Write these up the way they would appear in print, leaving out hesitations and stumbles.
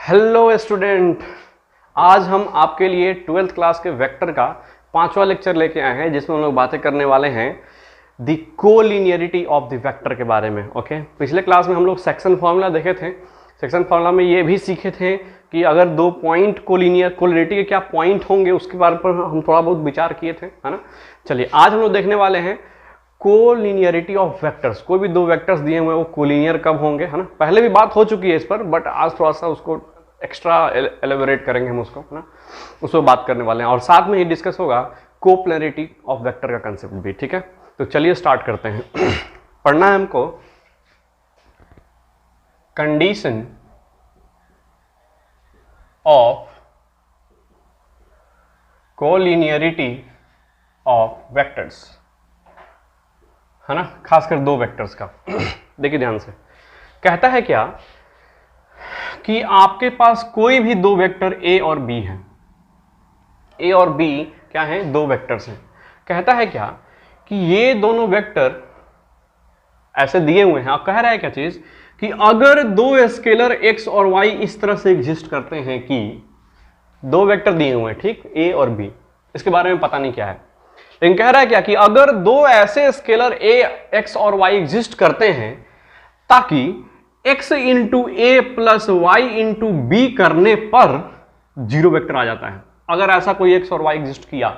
Hello student, आज हम आपके लिए 12th क्लास के वेक्टर का 5वां लेक्चर लेके आए हैं जिसमें हम लोग बातें करने वाले हैं the collinearity of the vector के बारे में। ओके, पिछले क्लास में हम लोग सेक्शन फार्मूला देखे थे। सेक्शन फार्मूला में ये भी सीखे थे कि अगर दो पॉइंट कोलिनियरिटी के क्या पॉइंट होंगे उसके बारे पर हम थोड़ा बहुत विचार किए थे, है ना। चलिए आज हम लोग देखने वाले हैं कोलिनियरिटी ऑफ वेक्टर्स। कोई भी दो वेक्टर्स दिए हुए हैं वो कोलिनियर कब होंगे, है ना। पहले भी बात हो चुकी है इस पर, बट आज थोड़ा सा उसको एक्स्ट्रा एलेबोरेट करेंगे हम उसको, है ना। उस पर बात करने वाले हैं और साथ में ही डिस्कस होगा कोप्लेरिटी ऑफ वेक्टर का कंसेप्ट भी। ठीक है, तो चलिए स्टार्ट करते हैं। पढ़ना है हमको condition of collinearity of vectors, है ना, खासकर दो वेक्टर्स का। देखिए ध्यान से, कहता है क्या कि आपके पास कोई भी दो वेक्टर ए और बी हैं। ए और बी क्या हैं? दो वेक्टर्स हैं। कहता है क्या कि ये दोनों वेक्टर ऐसे दिए हुए हैं और कह रहा है क्या चीज कि अगर दो स्केलर एक्स और वाई इस तरह से एग्जिस्ट करते हैं कि दो वेक्टर दिए हुए हैं, ठीक, ए और बी, इसके बारे में पता नहीं क्या है, लेकिन कह रहा है क्या कि अगर दो ऐसे स्केलर ए एक्स और वाई एग्जिस्ट करते हैं ताकि x into A plus y into B करने पर जीरो वेक्टर आ जाता है। अगर ऐसा कोई x और y एग्जिस्ट किया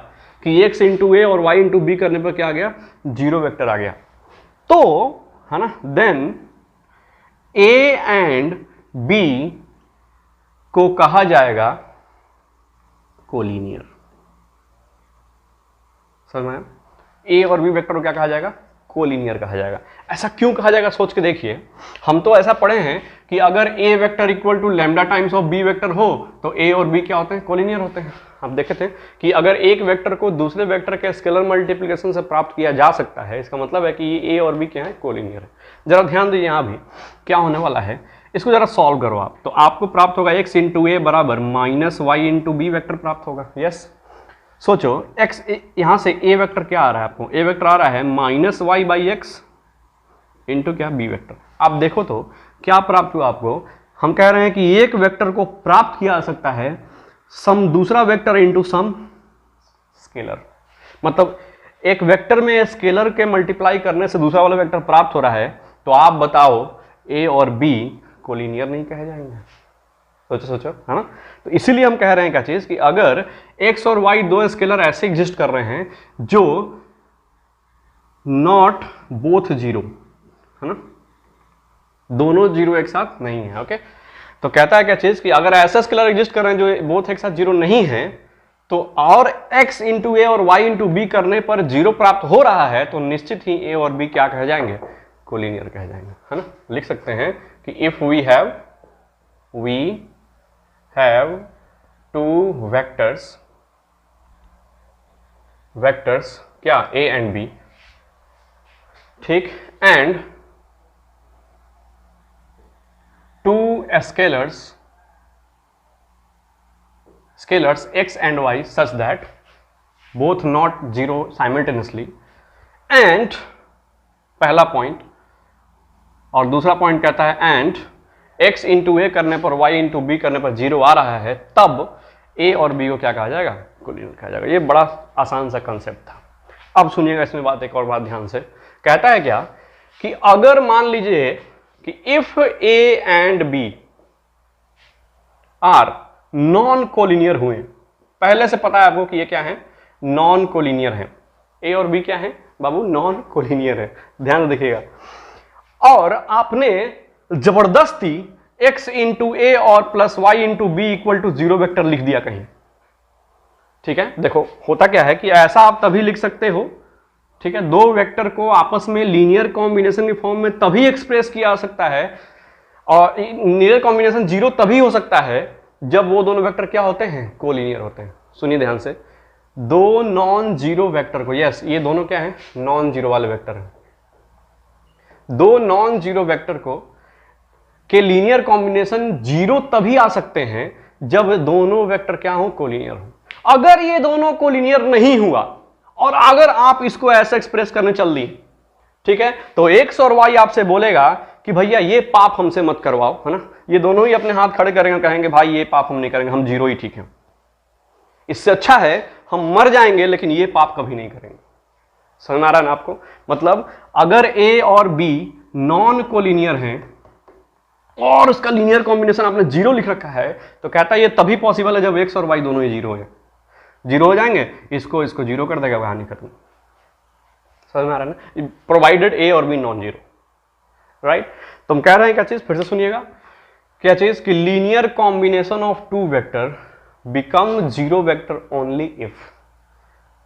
कि x इंटू ए और y इंटू बी करने पर क्या आ गया? जीरो वेक्टर आ गया, तो है ना, देन a एंड b को कहा जाएगा कोलिनियर। समझ में? ए और बी वेक्टर को क्या कहा जाएगा? कोलिनियर कहा जाएगा। ऐसा क्यों कहा जाएगा सोच के देखिए। हम तो ऐसा पढ़े हैं कि अगर A vector equal to lambda times of B vector हो तो ए और बी क्या होते हैं? कोलिनियर होते हैं। हम देखे थे कि अगर एक वेक्टर को दूसरे वेक्टर के स्केलर मल्टीप्लिकेशन से प्राप्त किया जा सकता है, इसका मतलब है कि ये ए और बी क्या है? कोलिनियर है। जरा ध्यान दीजिए, यहाँ भी क्या होने वाला है, इसको जरा सॉल्व करो आप, तो आपको प्राप्त होगा एक्स इंटू ए बराबर minus y into B vector प्राप्त होगा। यस, सोचो x, यहां से a वेक्टर क्या आ रहा है आपको? a वेक्टर आ रहा है minus y by x into क्या? b vector. आप देखो तो क्या प्राप्त हुआ आपको? हम कह रहे हैं कि एक वेक्टर को प्राप्त किया जा सकता है सम दूसरा वेक्टर इंटू सम स्केलर। मतलब एक वेक्टर में स्केलर के मल्टीप्लाई करने से दूसरा वाला वेक्टर प्राप्त हो रहा है, तो आप बताओ a और b कोलिनियर नहीं कहे जाएंगे? सोचो सोचो, है ना। तो इसीलिए हम कह रहे हैं क्या चीज कि अगर x और y दो स्केलर ऐसे एग्जिस्ट कर रहे हैं जो नॉट बोथ जीरो, है ना, दोनों जीरो एक साथ नहीं है। ओके, तो कहता है क्या चीज कि अगर ऐसे स्केलर एग्जिस्ट कर रहे हैं जो बोथ एक साथ जीरो नहीं है, तो और x इंटू ए और y इंटू बी करने पर जीरो प्राप्त हो रहा है, तो निश्चित ही a और b क्या कह जाएंगे? कोलिनियर कह जाएंगे, है ना। लिख सकते हैं कि if we have two vectors क्या? a and b, ठीक, and two scalars x and y such that both not zero simultaneously, and पहला पॉइंट, और दूसरा पॉइंट कहता है एंड x इंटू ए करने पर y इंटू बी करने पर जीरो आ रहा है, तब a और b को क्या कहा जाएगा? कोलिनियर कहा जाएगा। ये बड़ा आसान सा कंसेप्ट था। अब सुनिएगा इसमें बात, एक और बात ध्यान से। कहता है क्या कि अगर मान लीजिए कि if a and b are non collinear हुए, पहले से पता है आपको कि ये क्या है? नॉन कोलिनियर है। a और b क्या है बाबू? नॉन कोलिनियर है। ध्यान से देखिएगा, और आपने जबरदस्ती x इंटू ए और plus y into b equal to zero vector लिख दिया कहीं, ठीक है। देखो होता क्या है कि ऐसा आप तभी लिख सकते हो, ठीक है, दो वेक्टर को आपस में लीनियर कॉम्बिनेशन के फॉर्म में तभी एक्सप्रेस किया जा सकता है, और लीनियर कॉम्बिनेशन जीरो तभी हो सकता है जब वो दोनों वेक्टर क्या होते हैं? कोलिनियर होते हैं। सुनिए ध्यान से, दो नॉन जीरो वेक्टर को, यस ये दोनों क्या है? नॉन जीरो वाले वेक्टर हैं। दो नॉन जीरो वेक्टर को के लीनियर कॉम्बिनेशन जीरो तभी आ सकते हैं जब दोनों वेक्टर क्या हो? कोलिनियर हो। अगर ये दोनों कोलिनियर नहीं हुआ और अगर आप इसको ऐसे एक्सप्रेस करने चल दी, ठीक है, तो x और y आपसे बोलेगा कि भैया ये पाप हमसे मत करवाओ, है ना, ये दोनों ही अपने हाथ खड़े करेंगे, कहेंगे भाई ये पाप हम नहीं करेंगे, हम जीरो ही ठीक है। इससे अच्छा है हम मर जाएंगे लेकिन ये पाप कभी नहीं करेंगे। समझ में आ रहा है ना आपको? मतलब अगर ए और बी नॉन कोलिनियर हैं और उसका लीनियर कॉम्बिनेशन आपने जीरो लिख रखा है, तो कहता है ये तभी पॉसिबल है जब एक्स और वाई दोनों ही जीरो है। जीरो हो जाएंगे, इसको जीरो कर देगा, कहानी खत्म। समझ में आ रहा है ना? प्रोवाइडेड ए और बी नॉन जीरो, राइट। तो हम कह रहे हैं क्या चीज, फिर से सुनिएगा, क्या चीज कि linear combination of two vector become zero vector only if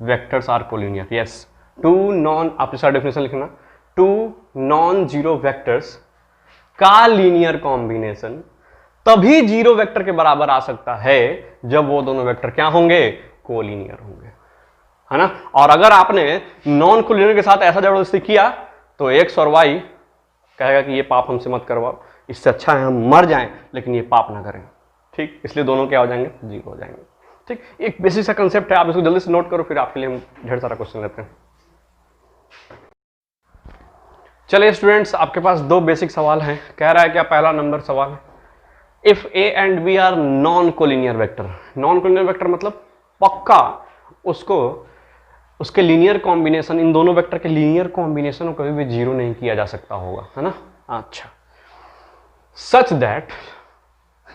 vectors are collinear. Yes, two non, आप इसका डेफिनेशन लिखना, टू नॉन जीरो वेक्टर्स का लीनियर कॉम्बिनेशन तभी जीरो वेक्टर के बराबर आ सकता है जब वो दोनों वेक्टर क्या होंगे, कोलिनियर होंगे, है ना। और अगर आपने नॉन कोलिनियर के साथ ऐसा जबरदस्ती किया तो एक्स और वाई कहेगा कि ये पाप हमसे मत करवाओ, इससे अच्छा है हम मर जाएं लेकिन ये पाप ना करें, ठीक। इसलिए दोनों क्या हो जाएंगे, जीरो हो जाएंगे, ठीक। एक बेसिक सा कंसेप्ट है, आप इसको जल्दी से नोट करो, फिर आपके लिए हम ढेर सारा क्वेश्चन लेते हैं। चलिए स्टूडेंट्स, आपके पास दो बेसिक सवाल हैं। कह रहा है क्या, पहला नंबर सवाल है, if a and B are non collinear vector. Non collinear vector मतलब पक्का उसको, उसके लीनियर कॉम्बिनेशन, इन दोनों वेक्टर के लीनियर कॉम्बिनेशन को कभी भी जीरो नहीं किया जा सकता होगा, है ना। अच्छा, सच दैट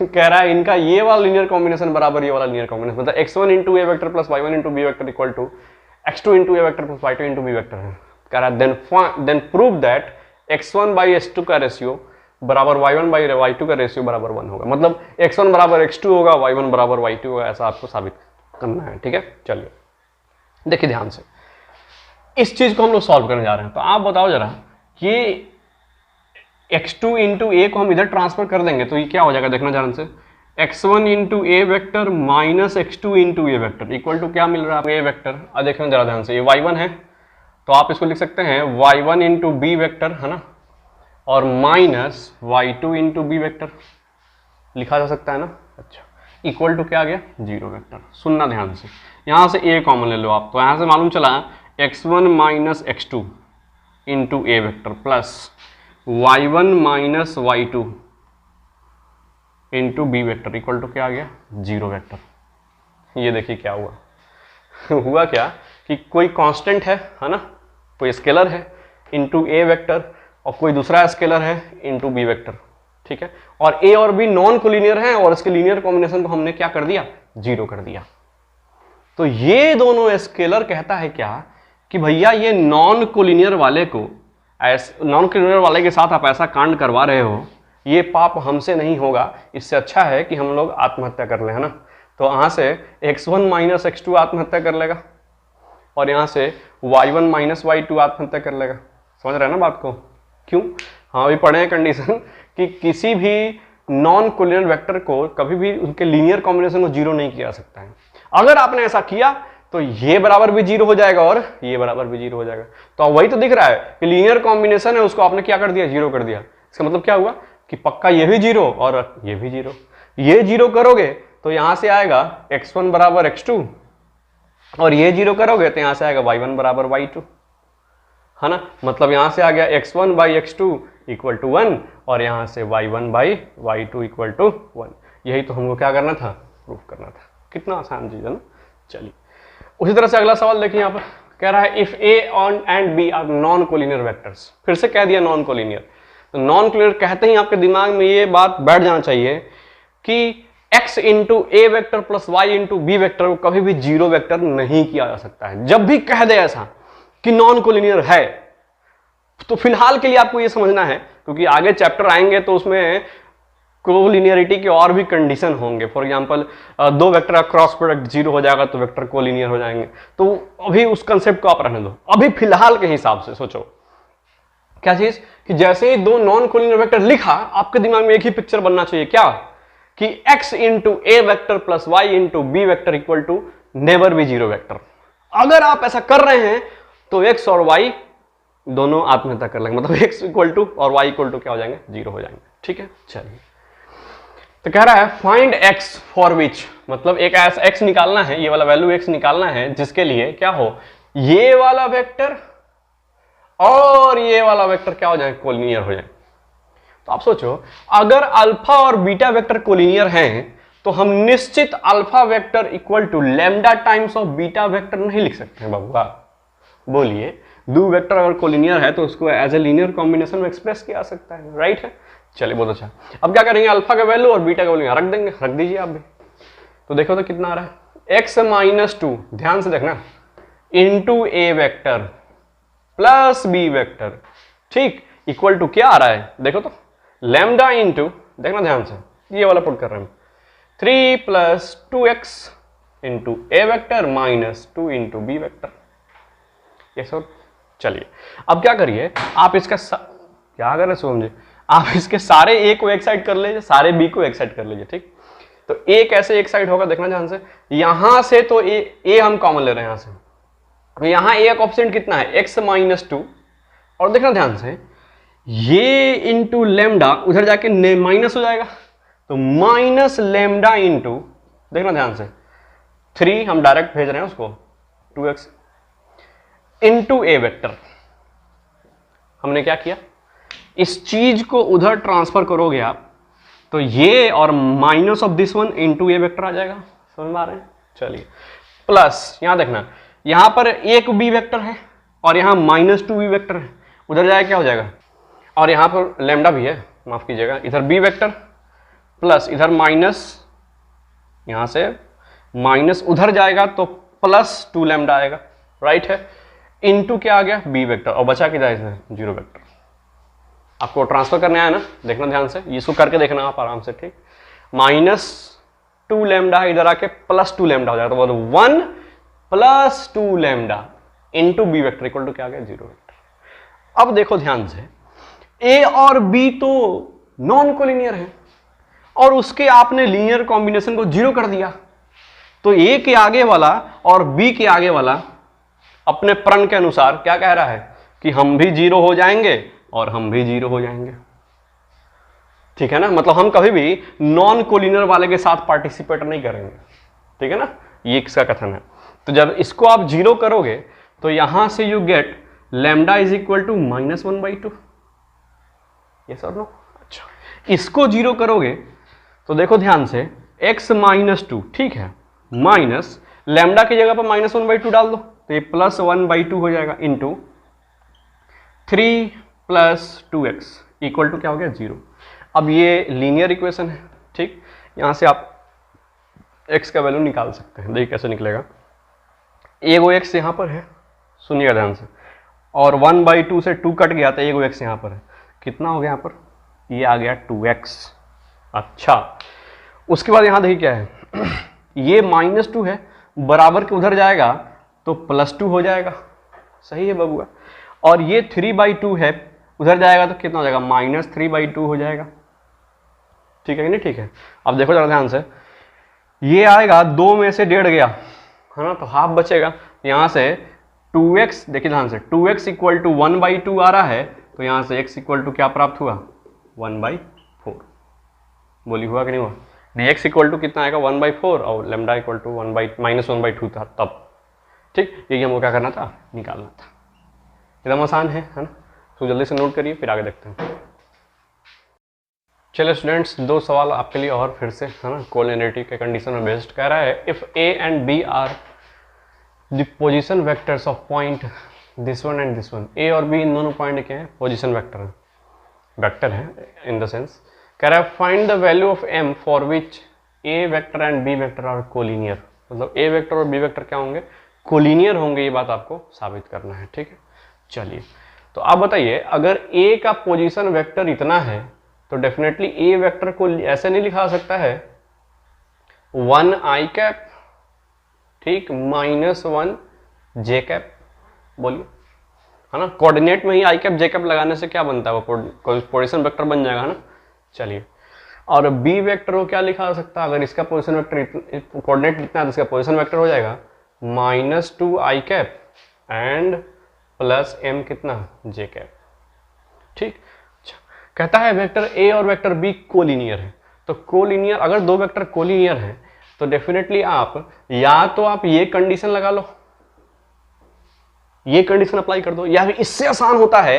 कह रहा है इनका ये वाला लीनियर कॉम्बिनेशन बराबर ये वाला लीनियर कॉम्बिनेशन, मतलब x1 into A vector plus y1 into B vector equal to x2 into A vector plus y2 into B vector है। कह रहा है then prove that x1 by x2 का रेशियो बराबर y1 बाई y2 का ratio बराबर 1 होगा। मतलब x1 बराबर x2 होगा, y1 बराबर y2 होगा, ऐसा आपको साबित करना है, ठीक है। चलिए देखिए ध्यान से, इस चीज को हम लोग सॉल्व करने जा रहे हैं। तो आप बताओ जरा कि x2 इंटू ए को हम इधर ट्रांसफर कर देंगे तो ये क्या हो जाएगा, देखना ध्यान से, x1 into A vector minus x2 into A vector equal to क्या मिल रहा है, ए वेक्टर। अब देखना जरा ध्यान से, ये y1 है तो आप इसको लिख सकते हैं y1 इंटू बी वेक्टर, है ना, और minus y2 into B vector लिखा जा सकता है ना। अच्छा, इक्वल टू क्या आ गया, जीरो वेक्टर। सुनना ध्यान से, यहां से a कॉमन ले लो आप, तो यहां से मालूम चला x1 minus x2 into A vector plus y1 minus y2 into B vector equal to क्या आ गया, जीरो वेक्टर। ये देखिए क्या हुआ हुआ क्या कि कोई कांस्टेंट है ना, कोई स्केलर है इंटू ए वेक्टर और कोई दूसरा स्केलर है इंटू बी वेक्टर, ठीक है। और ए और बी नॉन कोलिनियर है और इसके लीनियर कॉम्बिनेशन को हमने क्या कर दिया, जीरो कर दिया। तो ये दोनों स्केलर कहता है क्या कि भैया ये नॉन कोलिनियर वाले को, नॉन कोलिनियर वाले के साथ आप ऐसा कांड करवा रहे हो, ये पाप हमसे नहीं होगा, इससे अच्छा है कि हम लोग आत्महत्या कर ले, है ना। तो यहां से x1 माइनस x2 आत्महत्या कर लेगा और यहां से y1 माइनस y2 आत्महत्या कर लेगा। समझ रहे हैं ना बात को? क्यों? हाँ, अभी पढ़े हैं कंडीशन कि किसी भी नॉन कोलिनियर वेक्टर को कभी भी उनके लीनियर कॉम्बिनेशन को जीरो नहीं किया जा सकता है। अगर आपने ऐसा किया तो ये बराबर भी जीरो हो जाएगा और ये बराबर भी जीरो हो जाएगा। तो वही तो दिख रहा है कि लीनियर कॉम्बिनेशन है, उसको आपने क्या कर दिया, जीरो कर दिया। इसका मतलब क्या हुआ कि पक्का ये भी जीरो और ये भी जीरो। ये जीरो करोगे तो यहां से आएगा x1 बराबर x2 और ये जीरो करोगे तो यहां से आएगा y1 बराबर y2, है ना। मतलब यहां से आ गया x1 by x2 equal to 1 और यहां से y1 by y2 equal to 1। यही तो हमको क्या करना था, प्रूफ करना था। कितना आसान चीज है ना। चलिए उसी तरह से अगला सवाल देखिए, यहाँ पर कह रहा है if a and B are non collinear vectors. फिर से कह दिया नॉन कोलिनियर। तो नॉन कोलिनियर कहते ही आपके दिमाग में ये बात बैठ जाना चाहिए कि x इंटू ए vector plus y into B vector को कभी भी जीरो वेक्टर नहीं किया जा सकता है। जब भी कह दे ऐसा कि नॉन कोलिनियर है तो फिलहाल के लिए आपको ये समझना है, क्योंकि आगे चैप्टर आएंगे तो उसमें कोलिनियरिटी के और भी कंडीशन होंगे। फॉर एग्जांपल दो वेक्टर का क्रॉस प्रोडक्ट जीरो हो जाएगा तो वेक्टर कोलिनियर हो जाएंगे। तो अभी उस कंसेप्ट को आप रहने दो। अभी फिलहाल के हिसाब से सोचो क्या चीज कि जैसे ही दो नॉन कोलिनियर वेक्टर लिखा, आपके दिमाग में एक ही पिक्चर बनना चाहिए, क्या कि x into A vector plus y into B vector equal to never भी जीरो वेक्टर। अगर आप ऐसा कर रहे हैं तो x और y दोनों आत्महत्या कर लेंगे, मतलब x इक्वल टू और y इक्वल टू क्या हो जाएंगे, जीरो हो जाएंगे। ठीक है, चलिए तो कह रहा है फाइंड x फॉर विच, मतलब एक ऐसा x निकालना है, ये वाला वैल्यू x निकालना है जिसके लिए क्या हो, ये वाला वेक्टर और ये वाला वेक्टर क्या हो जाए, कोलिनियर हो जाए। तो आप सोचो, अगर अल्फा और बीटा वेक्टर कोलिनियर हैं तो हम निश्चित alpha vector equal to lambda times of beta vector नहीं लिख सकते हैं बाबूआ। बोलिए, दो वेक्टर अगर कोलिनियर है तो उसको एज ए लीनियर कॉम्बिनेशन में एक्सप्रेस किया जा सकता है, राइट है। चलिए बहुत अच्छा। अब क्या करेंगे, अल्फा का वैल्यू और बीटा का वैल्यू रख देंगे, रख दीजिए आप भी। तो देखो तो कितना आ रहा है, x माइनस 2, ध्यान से देखना, इंटू ए वेक्टर प्लस बी वेक्टर, ठीक, इक्वल टू क्या आ रहा है, देखो तो लैम्डा इंटू, देखना ध्यान से, ये वाला पुट कर रहे हैं, 3 प्लस 2x इंटू ए vector minus 2 into B vector. ये सब। चलिए अब क्या करिए, आप इसका क्या कर रहे समझे, आप इसके सारे ए को एक साइड कर लीजिए, सारे बी को एक साइड कर लीजिए, ठीक। तो ए कैसे एक साइड होगा, देखना ध्यान से, यहां से तो ए हम कॉमन ले रहे हैं यहां से, तो यहां ए का कोएफिशिएंट कितना है, x माइनस 2, और देखना ध्यान से, ये इंटू लैम्डा उधर जाके माइनस हो जाएगा, तो माइनस लैम्डा इंटू, देखना ध्यान से, 3 हम डायरेक्ट भेज रहे हैं उसको, 2x इंटू ए वेक्टर। हमने क्या किया, इस चीज को उधर ट्रांसफर करोगे आप तो ये और minus of this one into A vector आ जाएगा, समझ में आ रहे हैं। चलिए प्लस यहां देखना, यहां पर एक बी वेक्टर है और यहां माइनस 2 बी वेक्टर है, उधर जाए क्या हो जाएगा, और यहां पर लैम्डा भी है, माफ कीजिएगा, इधर बी वेक्टर प्लस इधर माइनस, यहां से माइनस उधर जाएगा तो प्लस 2 लैम्डा आएगा, राइट है, इनटू क्या आ गया, बी वेक्टर, और बचा किधर इसमें 0 वेक्टर। आपको ट्रांसफर करने आया ना, देखना ध्यान से, इसको करके देखना आप आराम से, ठीक। माइनस 2 लैम्डा इधर आके प्लस 2 लैम्डा हो जाएगा, तो 1 plus 2 lambda into B vector equal to क्या आ गया, 0 वेक्टर। अब देखो ध्यान से, ए और बी तो नॉन कोलिनियर है और उसके आपने लीनियर कॉम्बिनेशन को 0 कर दिया, तो ए के आगे वाला और बी के आगे वाला अपने प्रण के अनुसार क्या कह रहा है कि हम भी 0 हो जाएंगे और हम भी 0 हो जाएंगे, ठीक है ना। मतलब हम कभी भी नॉन कोलिनियर वाले के साथ पार्टिसिपेट नहीं करेंगे, ठीक है ना, ये इसका कथन है। तो जब इसको आप 0 करोगे तो यहां से you get lambda is equal to -1/2, ये सब नो। अच्छा, इसको 0 करोगे तो देखो ध्यान से, x माइनस 2, ठीक है, माइनस लैम्डा की जगह पर -1/2 डाल दो तो ये +1/2 हो जाएगा, into 3 plus 2x equal to क्या हो गया, 0। अब ये लीनियर इक्वेशन है, ठीक, यहां से आप x का वैल्यू निकाल सकते हैं, देखिए कैसे निकलेगा, एगो x यहां पर है, सुनिएगा ध्यान से, और 1/2 से 2 कट गया तो एगो x यहां पर है, कितना हो गया यहाँ पर, ये आ गया 2x। अच्छा, उसके बाद यहां देखिए क्या है, ये -2 है, बराबर के उधर जाएगा तो +2 हो जाएगा, सही है बबुआ, और ये 3/2 है, उधर जाएगा तो कितना हो जाएगा, -3/2 हो जाएगा, ठीक है कि नहीं, ठीक है। अब देखो जरा ध्यान से, ये आएगा 2 में से 1.5 गया है ना, तो हाफ बचेगा, यहां से 2x, देखिए ध्यान से, 2x इक्वल टू 1/2 आ रहा है, तो यहां से x इक्वल टू क्या प्राप्त हुआ, 1/4। बोली हुआ कि नहीं हुआ, नहीं, x इक्वल टू कितना आएगा, 1/4, और लैम्डा इक्वल टू -1/2 था तब, ठीक। यही हमको क्या करना था, निकालना था। एकदम आसान है ना, तो जल्दी से नोट करिए, फिर आगे देखते हैं। चलिए स्टूडेंट्स, 2 सवाल आपके लिए और फिर से, है ना, कोलिनियरिटी के कंडीशन में बेस्ड। कह रहा है, if a and b are the position vectors of point this one and this one, a और b इन दोनों पॉइंट के हैं पोजीशन वेक्टर है इन द सेंस। कह रहा है, find the value of m for which a vector and b vector are collinear, मतलब a वेक्टर और b वेक्टर क्या होंगे, कोलिनियर होंगे, ये बात आपको साबित करना है, ठीक है। चलिए, तो आप बताइए, अगर a का पोजीशन वेक्टर इतना है तो डेफिनेटली a वेक्टर को ऐसे नहीं लिखा सकता है 1i कैप, ठीक, -1 j कैप, बोलिए, है ना, कोऑर्डिनेट में ही i कैप j कैप लगाने से क्या बनता है, वो पोजीशन वेक्टर बन जाएगा ना। चलिए, और b वेक्टर को क्या लिखा जा सकता है, अगर इसका पोजीशन वेक्टर कोऑर्डिनेट इतना है तो इसका पोजीशन वेक्टर हो जाएगा -2i cap and plus m कितना, j कैप, ठीक। अच्छा, कहता है वेक्टर a और वेक्टर b कोलिनियर है, तो कोलिनियर, अगर 2 वेक्टर कोलिनियर हैं तो डेफिनेटली आप या तो आप ये कंडीशन लगा लो, ये कंडीशन अप्लाई कर दो, या फिर इससे आसान होता है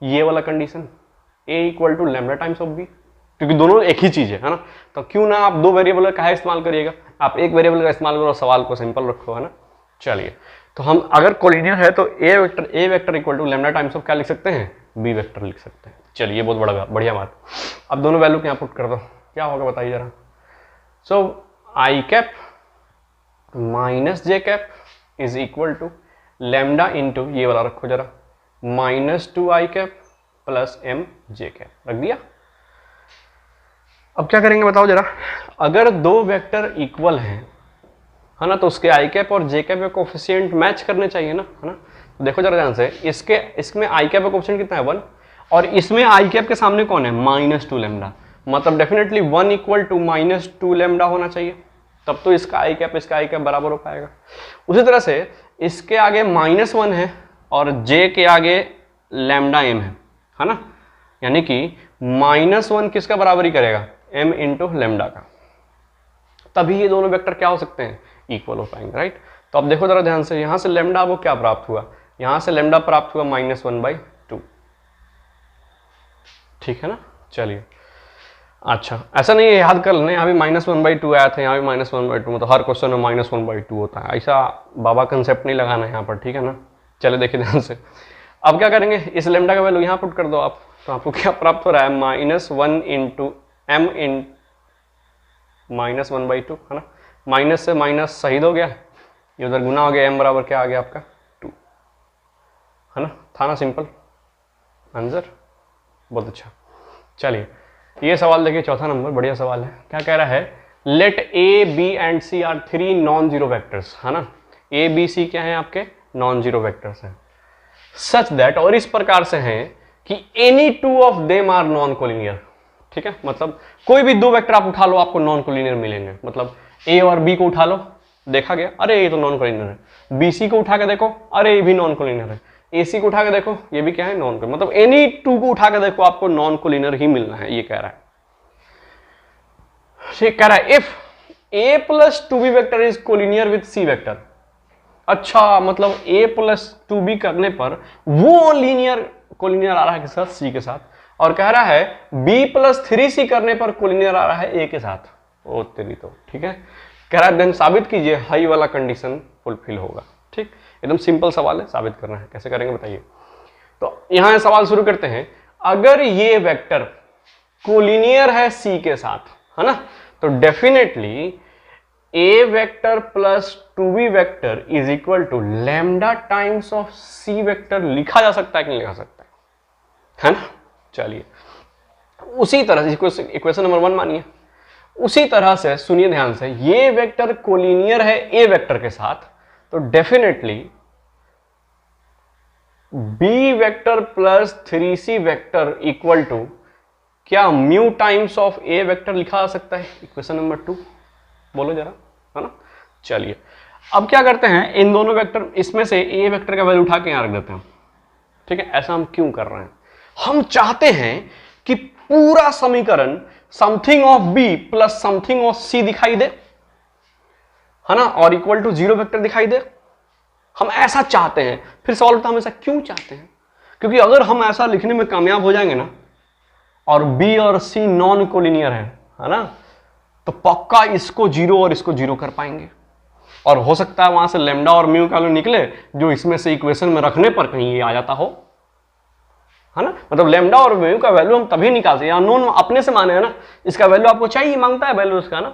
ये वाला condition, a equal to lambda times of b, क्योंकि दोनों एक ही चीज है ना। तो क्यों ना आप दो वेरिएबल का इस्तेमाल करिएगा, आप एक वेरिएबल का इस्तेमाल करो, सवाल को सिंपल रखो, है ना। चलिए, तो हम अगर कोलिनियर है तो A vector equal to lambda times of क्या लिख सकते हैं, बी वेक्टर लिख सकते हैं। चलिए, ये बहुत बढ़िया बात। अब दोनों वैल्यू यहाँ पुट कर दो, क्या होगा बताइए जरा। So I cap minus J cap is equal to lambda into, ये वाला रखो जरा, minus 2 I cap plus M J cap रख दिया। अब क्या करेंगे बताओ जरा, अगर दो वेक्टर इक्वल हैं, है ना, तो उसके आई कैप और जे कैप के कोफिशिएंट मैच करने चाहिए ना, है ना। तो देखो जरा ध्यान से, इसमें आई कैप का कोफिशिएंट कितना है 1, और इसमें आई कैप के सामने कौन है -2 लेमडा, मतलब डेफिनेटली 1 इक्वल टू -2 लेमडा होना चाहिए, तब तो इसका आई कैप बराबर हो पाएगा। उसी तरह से इसके आगे -1 है और जे के आगे लेमडा एम है ना, यानी कि -1 किसका बराबरी करेगा, m इंटू लेमडा का, तभी ये दोनों वेक्टर क्या हो सकते हैं, इक्वल हो पाएंगे, राइट। तो अब देखो जरा ध्यान से, यहां से लेमडा वो क्या प्राप्त हुआ, यहां से लेमडा प्राप्त हुआ -1/2, ठीक है ना। चलिए, अच्छा ऐसा नहीं है, याद कर लेना, यहाँ भी -1/2 आया था, यहाँ भी -1/2, मतलब हर क्वेश्चन में -1/2 होता है, ऐसा बाबा कंसेप्ट नहीं लगाना है यहाँ पर, ठीक है ना। चले देखिए ध्यान से, अब क्या करेंगे, इस लेमडा का वैल्यू यहाँ पुट कर दो आप, तो आपको क्या प्राप्त हो रहा है, -1 इंटू m इन -1/2, है ना। माइनस से माइनस शहीद हो गया, ये उधर गुना हो गया, m बराबर क्या आ गया आपका 2, है ना, था ना सिंपल आंसर, बहुत अच्छा। चलिए, ये सवाल देखिए, चौथा नंबर, बढ़िया सवाल है। क्या कह रहा है, let a b and c are 3 non zero vectors, है ना, ए बी सी क्या है आपके नॉन जीरो वेक्टर्स हैं, सच दैट, और इस प्रकार से हैं कि any 2 of them are non collinear, ठीक है, मतलब कोई भी दो वेक्टर आप उठा लो आपको नॉन कोलिनियर मिलेंगे, मतलब ए और बी को उठा लो, देखा गया, अरे ये तो नॉन कोलिनियर है, बी सी को उठा के देखो, अरे ये भी नॉन कोलिनियर है, ए सी को उठा के देखो, ये भी क्या है नॉन कोलिनियर, मतलब एनी 2 को उठा के देखो आपको नॉन कोलिनियर ही मिलना है, ये कह रहा है। ये कह रहा है if a plus 2b vector is collinear with c vector, अच्छा मतलब a प्लस 2b करने पर वो लीनियर कोलिनियर आ रहा है किसके साथ, c के साथ, और कह रहा है b प्लस 3c करने पर कोलिनियर आ रहा है a के साथ, ओ तेरी तो, ठीक है। कह रहा है देन साबित कीजिए हाई वाला कंडीशन फुलफिल होगा, ठीक, एकदम सिंपल सवाल है, साबित करना है, कैसे करेंगे बताइए। तो यहां सवाल शुरू करते हैं, अगर ये वेक्टर कोलिनियर है c के साथ, है ना, तो definitely a vector plus 2b vector is equal to lambda times of c vector लिखा जा सकता है कि नहीं लिखा सकता है ना। चलिए, उसी तरह से इक्वेशन नंबर 1 मानिए, उसी तरह से सुनिए ध्यान से, ये वेक्टर कोलिनियर है a वेक्टर के साथ, तो definitely b vector plus 3c vector equal to क्या mu times of a vector लिखा जा सकता है, इक्वेशन नंबर 2, बोलो जरा, है ना। चलिए, अब क्या करते हैं, इन दोनों वेक्टर, इसमें से a वेक्टर का वैल्यू उठा के यहां रख देते हैं, ठीक है। ऐसा हम क्यों कर रहे हैं, हम चाहते हैं कि पूरा समीकरण something of b plus something of c दिखाई दे, है ना, और इक्वल टू 0 वेक्टर दिखाई दे, हम ऐसा चाहते हैं। फिर सवाल होता है हम ऐसा क्यों चाहते हैं, क्योंकि अगर हम ऐसा लिखने में कामयाब हो जाएंगे ना, और b और c नॉन कोलिनियर है ना, तो पक्का इसको 0 और इसको 0 कर पाएंगे, और हो सकता है वहां से लेमडा और म्यू का वैल्यू निकले जो इसमें से इक्वेशन में रखने पर कहीं ये आ जाता हो, है ना, मतलब लेमडा और म्यू का वैल्यू हम तभी निकाल सकते हैं, नॉन अपने से माने, है ना, इसका वैल्यू आपको चाहिए, मांगता है वैल्यू इसका ना,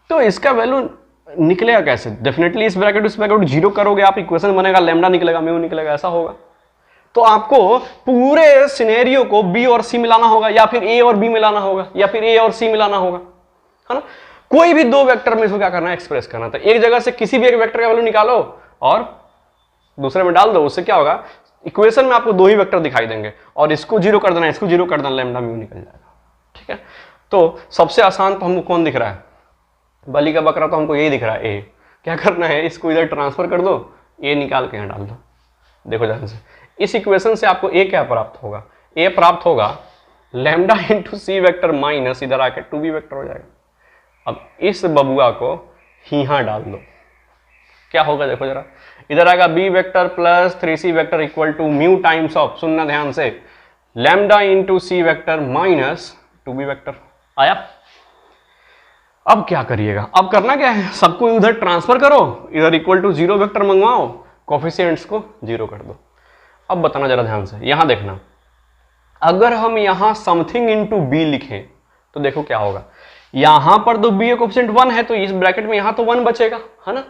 तो इसका वैल्यू निकलेगा कैसे, डेफिनेटली इस ब्रैकेट 0 करोगे आप, इक्वेशन बनेगा, लेमडा निकलेगा, म्यू निकलेगा, ऐसा होगा। तो आपको पूरे सिनेरियो को b और c मिलाना होगा, या फिर a और b मिलाना होगा, या फिर a और c मिलाना होगा, है ना, कोई भी दो वेक्टर में इसको क्या करना है, एक्सप्रेस करना था। एक जगह से किसी भी एक वेक्टर का वैल्यू निकालो और दूसरे में डाल दो, उससे क्या होगा, इक्वेशन में आपको दो ही वेक्टर दिखाई देंगे, और इसको 0 कर देना, इसको 0 कर देना, लैम्डा म्यू निकल जाएगा, ठीक है। तो सबसे आसान तो हमको कौन दिख रहा है, बलि का बकरा, तो हमको यही दिख रहा है, a। क्या करना है, इसको इधर ट्रांसफर कर दो, a निकाल के यहाँ डाल दो, देखो ध्यान से, इस इक्वेशन से आपको a क्या प्राप्त होगा, a प्राप्त होगा लैम्डा इंटू सी वेक्टर माइनस इधर आके 2b वेक्टर हो जाएगा। अब इस बबुआ को यहां डाल दो, क्या होगा देखो जरा, इधर आएगा b vector plus 3c vector equal to mu times of, सुनना ध्यान से, लैम्डा इंटू सी वेक्टर माइनस 2b वेक्टर। आया? अब क्या करिएगा, अब करना क्या है, सबको उधर ट्रांसफर करो, इधर इक्वल टू 0 वेक्टर मंगवाओ, कोफिशिएंट्स को 0 कर दो। अब बताना जरा ध्यान से, यहां देखना, अगर हम यहां समथिंग इंटू बी लिखें तो देखो क्या होगा, यहां पर तो बी कोफिशिएंट 1 है तो इस ब्रैकेट में यहां तो 1 बचेगा, है ना।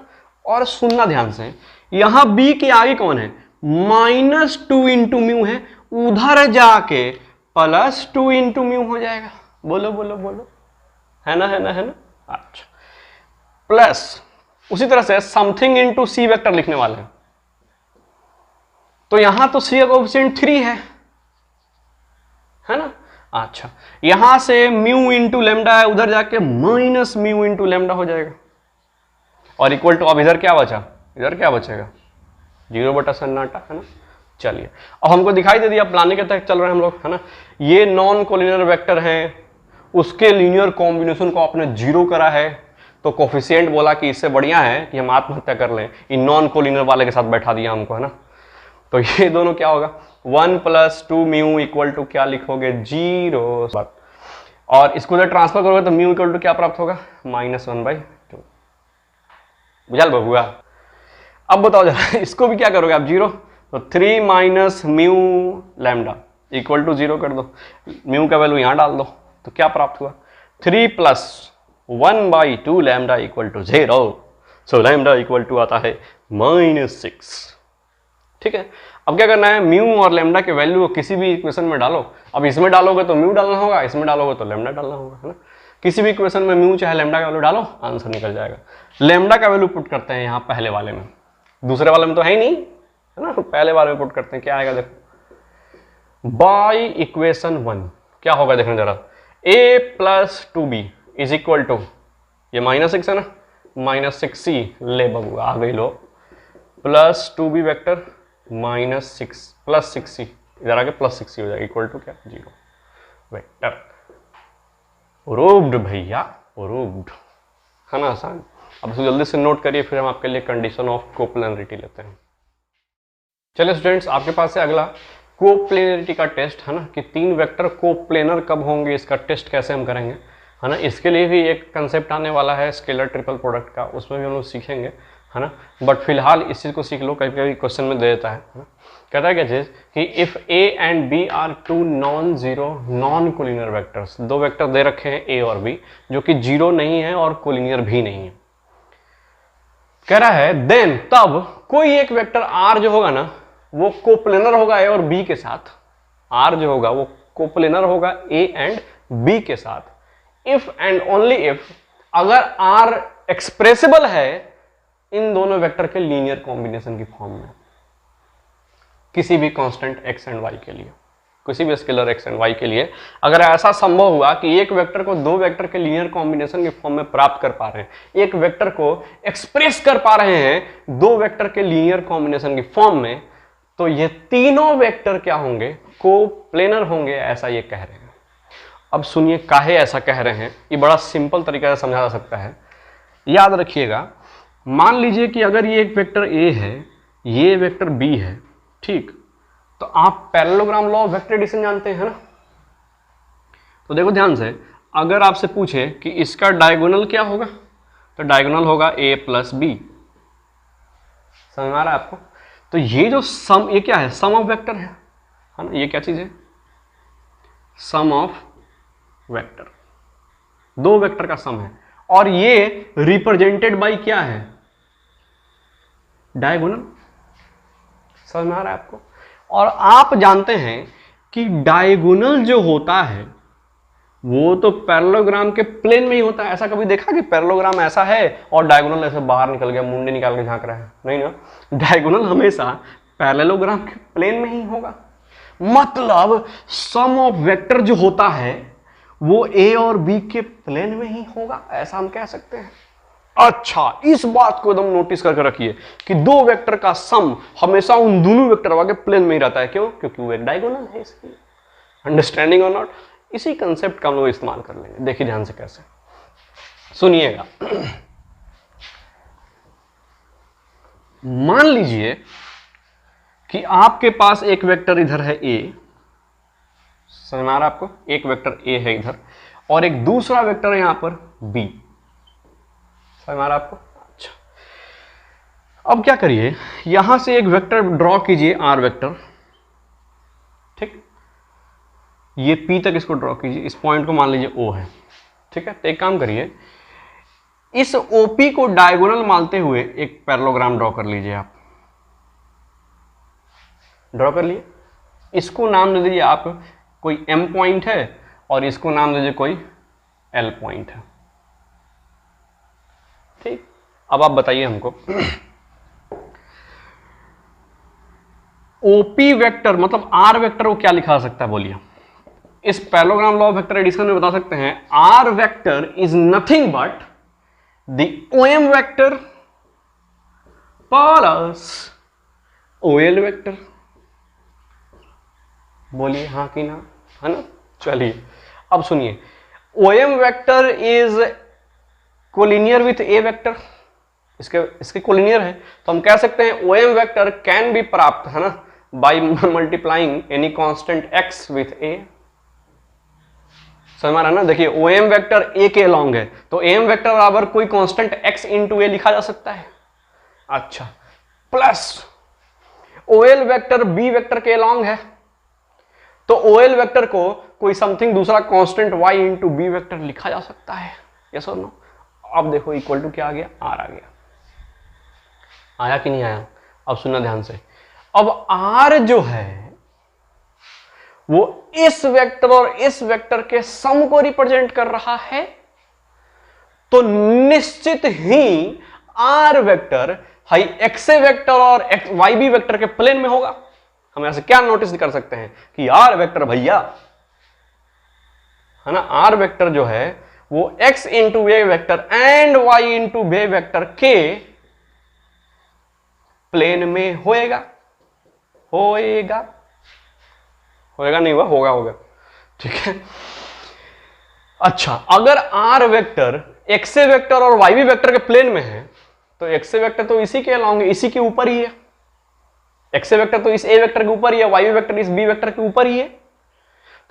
और सुनना ध्यान से, यहां बी के आगे कौन है, -2 इंटू म्यू है, उधर जाके +2 इंटू म्यू हो जाएगा। बोलो बोलो बोलो, है ना, है ना, है ना। अच्छा, प्लस उसी तरह से समथिंग इंटू सी वेक्टर लिखने वाले हैं, तो यहां तो सी का कोफिशिएंट 3 है ना। अच्छा, यहां से म्यू इंटू लेमडा है, उधर जाके माइनस म्यू इंटू लेमडा हो जाएगा, और इक्वल टू, अब इधर क्या बचा, इधर क्या बचेगा, 0 बटा सन्नाटा, है ना। चलिए, अब हमको दिखाई दे दिया, प्लानिंग के तहत चल रहे हैं हम लोग, है ना। ये नॉन कोलिनियर वेक्टर हैं, उसके लीनियर कॉम्बिनेशन को आपने 0 करा है, तो कोफिशिएंट बोला कि इससे बढ़िया है कि हम आत्महत्या कर लें, इन नॉन कोलिनियर वाले के साथ बैठा दिया हमको, है ना। तो ये दोनों क्या होगा, 1 + 2 म्यू इक्वल टू क्या लिखोगे, 0, और इसको जब ट्रांसफर करोगे तो म्यू इक्वल टू क्या प्राप्त होगा, -1/2। बुझाल बबुआ। अब बताओ जरा, इसको भी क्या करोगे आप, 0, तो 3 minus mu lambda equal to 0 कर दो, म्यू का वैल्यू यहां डाल दो, तो क्या प्राप्त हुआ, 3 + 1/2 lambda equal to 0, so lambda equal to आता है -6। ठीक है, अब क्या करना है, म्यू और लैम्डा के वैल्यू को किसी भी इक्वेशन में डालो। अब इसमें डालोगे तो म्यू डालना होगा, इसमें डालोगे तो लैम्डा डालना होगा, है ना। किसी भी इक्वेशन में म्यू चाहे लैम्डा का वैल्यू डालो, आंसर निकल जाएगा। लैम्डा का वैल्यू पुट करते हैं यहाँ पहले वाले में, दूसरे वाले में तो है ही नहीं, है ना, पहले वाले में पुट करते हैं, क्या आएगा देखो, बाई इक्वेशन 1 क्या होगा देखना जरा, a + 2b is equal to, ये -6 है ना, -6c ले बबू आ गई लो, प्लस 2b वेक्टर -6 + 6c, इधर आके +6c हो जाएगा, इक्वल टू क्या, 0 वेक्टर। प्रूव्ड भैया, प्रूव्ड, है ना, आसान। अब इसको जल्दी से नोट करिए, फिर हम आपके लिए कंडीशन ऑफ कोप्लेनरिटी लेते हैं। चलिए स्टूडेंट्स, आपके पास है अगला कोप्लेनरिटी का टेस्ट, है ना, कि 3 वेक्टर कोप्लेनर कब होंगे, इसका टेस्ट कैसे हम करेंगे, है ना। इसके लिए भी एक कंसेप्ट आने वाला है स्केलर ट्रिपल प्रोडक्ट का, उसमें भी हम लोग सीखेंगे, है ना। बट फिलहाल इस चीज़ को सीख लो, कभी कभी क्वेश्चन में दे देता है ना, कहता है क्या चीज़ कि if A and B are 2 nonzero non collinear vectors, 2 vector दे रखे हैं ए और बी, जो कि 0 नहीं है और कोलिनियर भी नहीं है, कह रहा है देन तब कोई एक वेक्टर आर जो होगा ना, वो कोप्लेनर होगा ए और बी के साथ, आर जो होगा वो कोप्लेनर होगा ए एंड बी के साथ, इफ एंड ओनली इफ, अगर आर एक्सप्रेसिबल है इन दोनों वेक्टर के लीनियर कॉम्बिनेशन की फॉर्म में, किसी भी कांस्टेंट x एंड y के लिए, किसी भी स्केलर x एंड y के लिए, अगर ऐसा संभव हुआ कि एक वेक्टर को 2 वेक्टर के लीनियर कॉम्बिनेशन के फॉर्म में प्राप्त कर पा रहे हैं, एक वेक्टर को एक्सप्रेस कर पा रहे हैं 2 वेक्टर के लीनियर कॉम्बिनेशन की फॉर्म में, तो ये तीनों वेक्टर क्या होंगे, कोप्लेनर होंगे, ऐसा ये कह रहे हैं। अब सुनिए काहे ऐसा कह रहे हैं, ये बड़ा सिंपल तरीका से समझा जा सकता है। याद रखिएगा, मान लीजिए कि अगर ये एक वेक्टर ए है, ये वेक्टर बी है, ठीक, तो आप parallelogram law of vector addition जानते हैं ना। तो देखो ध्यान से, अगर आपसे पूछे कि इसका डायगोनल क्या होगा, तो डायगोनल होगा a + b, समझ आ रहा है आपको। तो ये जो सम, ये क्या है, सम ऑफ वेक्टर है ना, ये क्या चीज है, सम ऑफ वेक्टर, 2 वेक्टर का सम है, और ये रिप्रेजेंटेड बाय क्या है, डायगोनल। समझ में आ रहा है आपको। और आप जानते हैं कि डायगोनल जो होता है वो तो पैरेललोग्राम के प्लेन में ही होता है। ऐसा कभी देखा कि पैरेललोग्राम ऐसा है और डायगोनल ऐसे बाहर निकल गया, मुंडे निकाल के झांक रहा है, नहीं ना। डायगोनल हमेशा पैरेललोग्राम के प्लेन में ही होगा। मतलब सम ऑफ वेक्टर जो होता है वो ए और बी के प्लेन में ही होगा, ऐसा हम कह सकते हैं। अच्छा, इस बात को एकदम नोटिस करके रखिए कि 2 वेक्टर का सम हमेशा उन दोनों वेक्टर के प्लेन में ही रहता है। क्यों? क्योंकि वो एक डायगोनल है, इसलिए। अंडरस्टैंडिंग और नॉट, इसी कंसेप्ट का हम लोग इस्तेमाल कर लेंगे। देखिए ध्यान से कैसे, सुनिएगा। मान लीजिए कि आपके पास एक वेक्टर इधर है ए समझ में आ रहा है आपको? एक वेक्टर ए है इधर और एक दूसरा वेक्टर है यहां पर बी। समझ में आ रहा है आपको? अच्छा, अब क्या करिए, यहां से एक वेक्टर ड्रॉ कीजिए, आर वेक्टर। ठीक, ये पी तक इसको ड्रॉ कीजिए, इस पॉइंट को मान लीजिए ओ है। ठीक है, तो एक काम करिए, इस ओपी को डायगोनल मानते हुए एक पैरेललोग्राम ड्रॉ कर लीजिए। आप ड्रॉ कर लिए, इसको नाम दे दीजिए आप, कोई एम पॉइंट है और इसको नाम दे दीजिए कोई एल पॉइंट है। ठीक, अब आप बताइए हमको, ओपी वेक्टर मतलब आर वेक्टर को क्या लिखा सकता है बोलिए? इस parallelogram law of vector addition में बता सकते हैं R vector is nothing but the OM vector plus OL vector. बोलिए हाँ कि ना, है ना? चलिए अब सुनिए, OM vector is collinear with a vector, इसके कोलिनियर है, तो हम कह सकते हैं ओएम वेक्टर कैन बी प्राप्त, है ना, by multiplying any constant x with A. समझ में आ रहा है ना? देखिए ओएम वेक्टर ए के अलोंग है, तो एम वेक्टर बराबर कोई कांस्टेंट एक्स इंटू ए लिखा जा सकता है। अच्छा, plus OL vector b vector के अलोंग है, तो ओएल वेक्टर को कोई समथिंग दूसरा constant y into B vector लिखा जा सकता है। यस और नो? अब देखो इक्वल टू क्या आ गया, आर आ गया। आया कि नहीं आया? अब सुनना ध्यान से, अब आर जो है वो इस वेक्टर और इस वेक्टर के सम को रिप्रेजेंट कर रहा है, तो निश्चित ही आर वेक्टर हाई एक्स ए वेक्टर और वाई बी वेक्टर के प्लेन में होगा। हम ऐसे क्या नोटिस कर सकते हैं कि आर वेक्टर भैया, है ना, आर वेक्टर जो है वो x into A vector and y into b vector के प्लेन में होएगा। होएगा, होएगा नहीं हुआ, होगा होगा। ठीक है, अच्छा, अगर आर वेक्टर एक्स ए वेक्टर और वाई बी वेक्टर के प्लेन में है, तो एक्स ए वेक्टर तो इसी के अलोंग, इसी के ऊपर ही है। एक्स ए वेक्टर तो इस ए वेक्टर के ऊपर ही है, वाई बी वेक्टर इस बी वेक्टर के ऊपर ही है।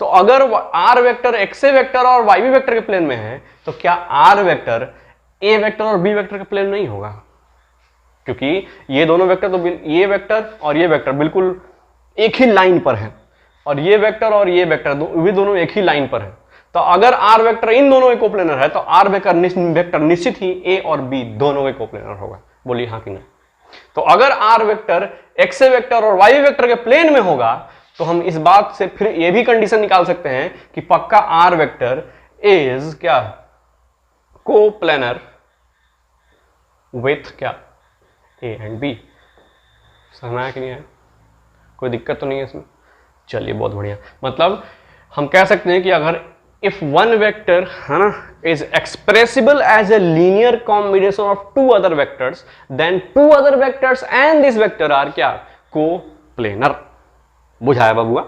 तो अगर आर वेक्टर एक्स ए वेक्टर और वाई बी वेक्टर के प्लेन में है, तो क्या आर वेक्टर ए वेक्टर और बी वेक्टर के प्लेन नहीं होगा? क्योंकि ये दोनों वेक्टर तो, ये वेक्टर और ये वेक्टर बिल्कुल एक ही लाइन पर है, और ये वेक्टर और ये वेक्टर भी दोनों एक ही लाइन पर है। तो अगर आर वेक्टर इन दोनों के कोप्लेनर है, तो आर वेक्टर निश्चित ही ए और बी दोनों के कोप्लेनर होगा। बोलिए हाँ कि नहीं? तो अगर आर वेक्टर एक्स ए वेक्टर और वाई वेक्टर के प्लेन में होगा, तो हम इस बात से फिर ये भी कंडीशन निकाल सकते हैं कि पक्का आर वेक्टर इज क्या, कोप्लेनर विथ क्या, ए एंड बी। समझ आया कि नहीं है? कोई दिक्कत तो नहीं है इसमें? चलिए बहुत बढ़िया। मतलब हम कह सकते हैं कि अगर इफ वन वेक्टर, है ना, is expressible as a linear combination of two other vectors, then two other vectors and this vector are क्या, कोप्लेनर। बुझाया बाबुआ?